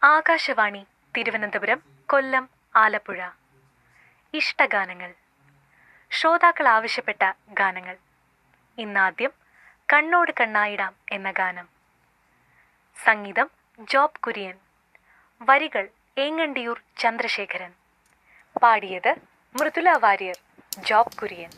ആകാശവാണി തിരുവനന്തപുരം, കൊല്ലം, ആലപ്പുഴ. ഇഷ്ടഗാനങ്ങൾ. ശ്രോതാക്കൾ ആവശ്യപ്പെട്ട ഗാനങ്ങൾ. ഇന്നാദ്യം കണ്ണോട് കണ്ണായിടാം എന്ന ഗാനം. സംഗീതം ജോബ് കുര്യൻ. വരികൾ ഏങ്ങണ്ടിയൂർ ചന്ദ്രശേഖരൻ. പാടിയത് മൃദുല വാര്യർ, ജോബ് കുര്യൻ.